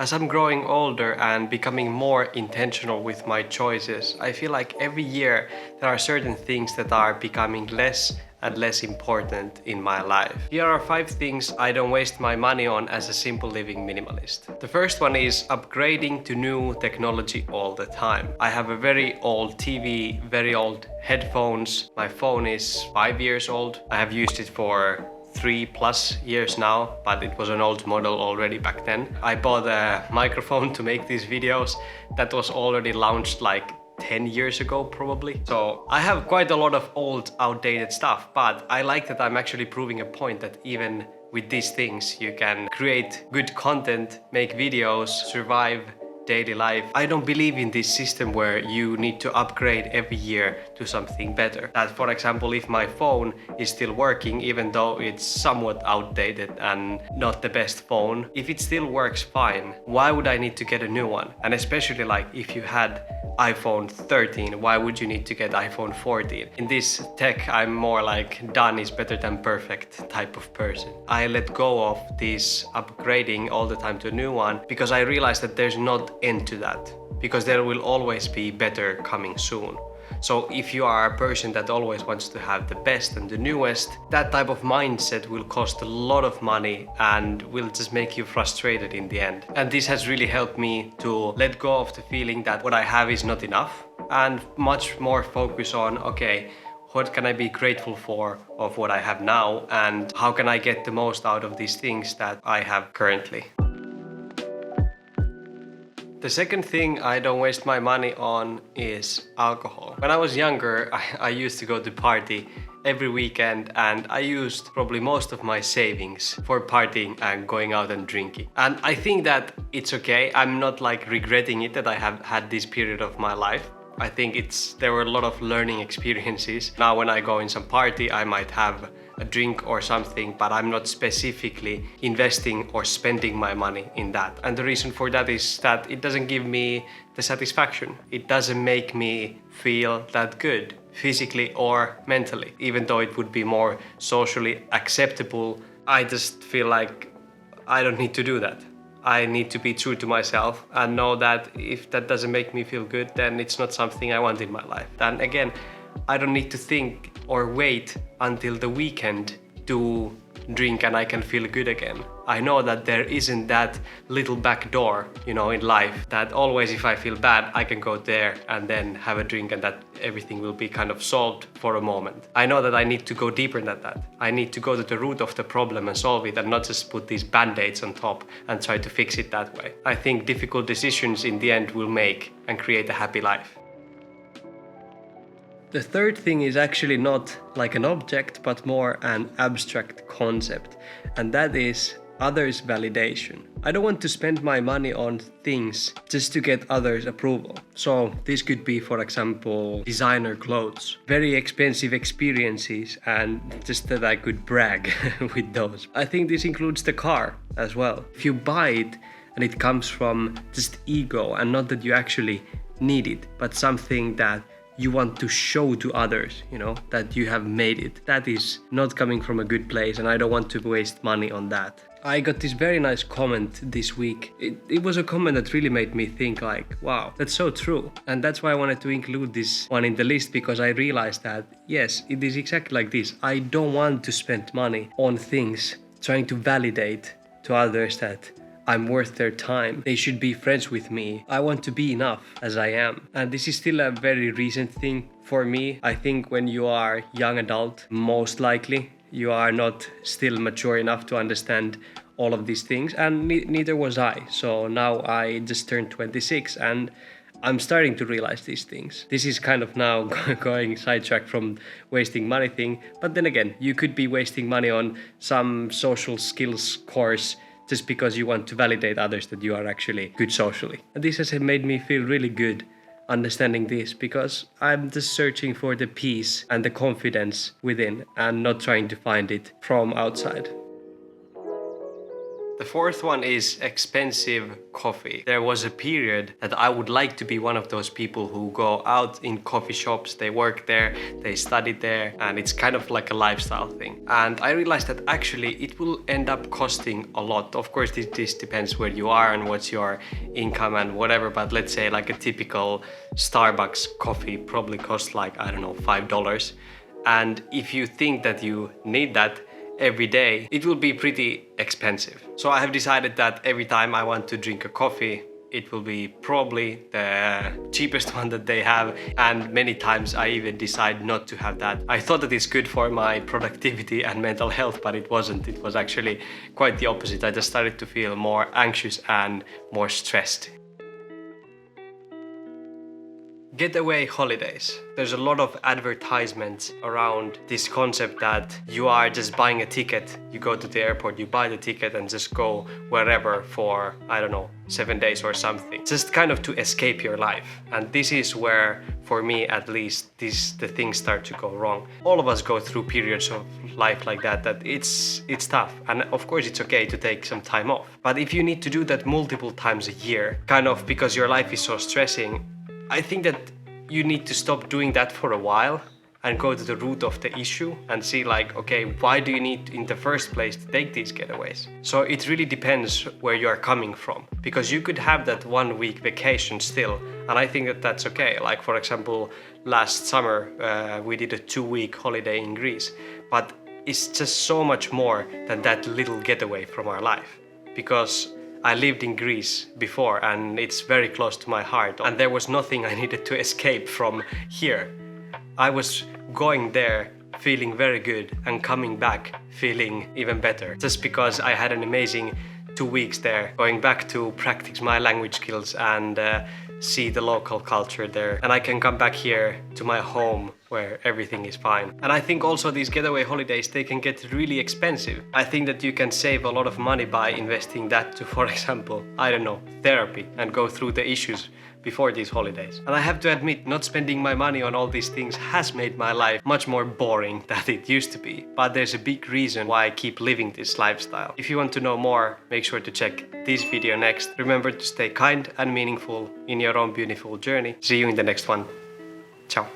As I'm growing older and becoming more intentional with my choices, I feel like every year there are certain things that are becoming less and less important in my life. Here are 5 things I don't waste my money on as a simple living minimalist. The first one is upgrading to new technology all the time. I have a very old TV, very old headphones. My phone is 5 years old. I have used it for 3+ years now, but it was an old model already back then. I bought a microphone to make these videos that was already launched like 10 years ago probably. So I have quite a lot of old outdated stuff, but I like that I'm actually proving a point that even with these things you can create good content, make videos, survive daily life. I don't believe in this system where you need to upgrade every year to something better. That, for example, if my phone is still working, even though it's somewhat outdated and not the best phone, if it still works fine, why would I need to get a new one? And especially like if you had iPhone 13, why would you need to get iPhone 14? In this tech, I'm more like done is better than perfect type of person. I let go of this upgrading all the time to a new one because I realized that there's not end to that, because there will always be better coming soon. So if you are a person that always wants to have the best and the newest, that type of mindset will cost a lot of money and will just make you frustrated in the end. And this has really helped me to let go of the feeling that what I have is not enough and much more focus on, okay, what can I be grateful for of what I have now and how can I get the most out of these things that I have currently. The second thing I don't waste my money on is alcohol. When I was younger, I used to go to party every weekend and I used probably most of my savings for partying and going out and drinking. And I think that it's okay. I'm not like regretting it that I have had this period of my life. I think there were a lot of learning experiences. Now when I go in some party, I might have a drink or something, but I'm not specifically investing or spending my money in that. And the reason for that is that it doesn't give me the satisfaction. It doesn't make me feel that good, physically or mentally. Even though it would be more socially acceptable, I just feel like I don't need to do that. I need to be true to myself and know that if that doesn't make me feel good, then it's not something I want in my life. And again, I don't need to think or wait until the weekend to drink and I can feel good again. I know that there isn't that little back door, in life, that always if I feel bad, I can go there and then have a drink and that everything will be kind of solved for a moment. I know that I need to go deeper than that. I need to go to the root of the problem and solve it and not just put these band-aids on top and try to fix it that way. I think difficult decisions in the end will make and create a happy life. The third thing is actually not like an object, but more an abstract concept, and that is others' validation. I don't want to spend my money on things just to get others' approval. So this could be, for example, designer clothes, very expensive experiences, and just that I could brag with those. I think this includes the car as well. If you buy it and it comes from just ego and not that you actually need it, but something that you want to show to others, that you have made it. That is not coming from a good place and I don't want to waste money on that. I got this very nice comment this week. It was a comment that really made me think like, wow, that's so true. And that's why I wanted to include this one in the list, because I realized that, yes, it is exactly like this. I don't want to spend money on things trying to validate to others that I'm worth their time. They should be friends with me. I want to be enough as I am. And this is still a very recent thing for me. I think when you are young adult, most likely you are not still mature enough to understand all of these things, and neither was I. So now I just turned 26 and I'm starting to realize these things. This is kind of now going sidetracked from wasting money thing, but then again, you could be wasting money on some social skills course just because you want to validate others that you are actually good socially. And this has made me feel really good understanding this, because I'm just searching for the peace and the confidence within and not trying to find it from outside. The fourth one is expensive coffee. There was a period that I would like to be one of those people who go out in coffee shops, they work there, they study there, and it's kind of like a lifestyle thing. And I realized that actually it will end up costing a lot. Of course, this depends where you are and what's your income and whatever, but let's say like a typical Starbucks coffee probably costs like, I don't know, $5. And if you think that you need that every day, it will be pretty expensive. So I have decided that every time I want to drink a coffee, it will be probably the cheapest one that they have, and many times I even decide not to have that. I thought that it's good for my productivity and mental health, but it wasn't. It was actually quite the opposite. I just started to feel more anxious and more stressed. Getaway holidays. There's a lot of advertisements around this concept that you are just buying a ticket, you go to the airport, you buy the ticket and just go wherever for, I don't know, 7 days or something. Just kind of to escape your life. And this is where, for me at least, the things start to go wrong. All of us go through periods of life like that it's tough. And of course it's okay to take some time off. But if you need to do that multiple times a year, kind of because your life is so stressing, I think that you need to stop doing that for a while and go to the root of the issue and see like, okay, why do you need in the first place to take these getaways? So it really depends where you are coming from, because you could have that 1 week vacation still, and I think that that's okay. Like for example, last summer we did a 2-week holiday in Greece, but it's just so much more than that little getaway from our life, because I lived in Greece before and it's very close to my heart, and there was nothing I needed to escape from here. I was going there feeling very good and coming back feeling even better, just because I had an amazing 2 weeks there, going back to practice my language skills and see the local culture there. And I can come back here to my home where everything is fine. And I think also these getaway holidays, they can get really expensive. I think that you can save a lot of money by investing that to, for example, I don't know, therapy, and go through the issues before these holidays. And I have to admit, not spending my money on all these things has made my life much more boring than it used to be. But there's a big reason why I keep living this lifestyle. If you want to know more, make sure to check this video next. Remember to stay kind and meaningful in your own beautiful journey. See you in the next one. Ciao.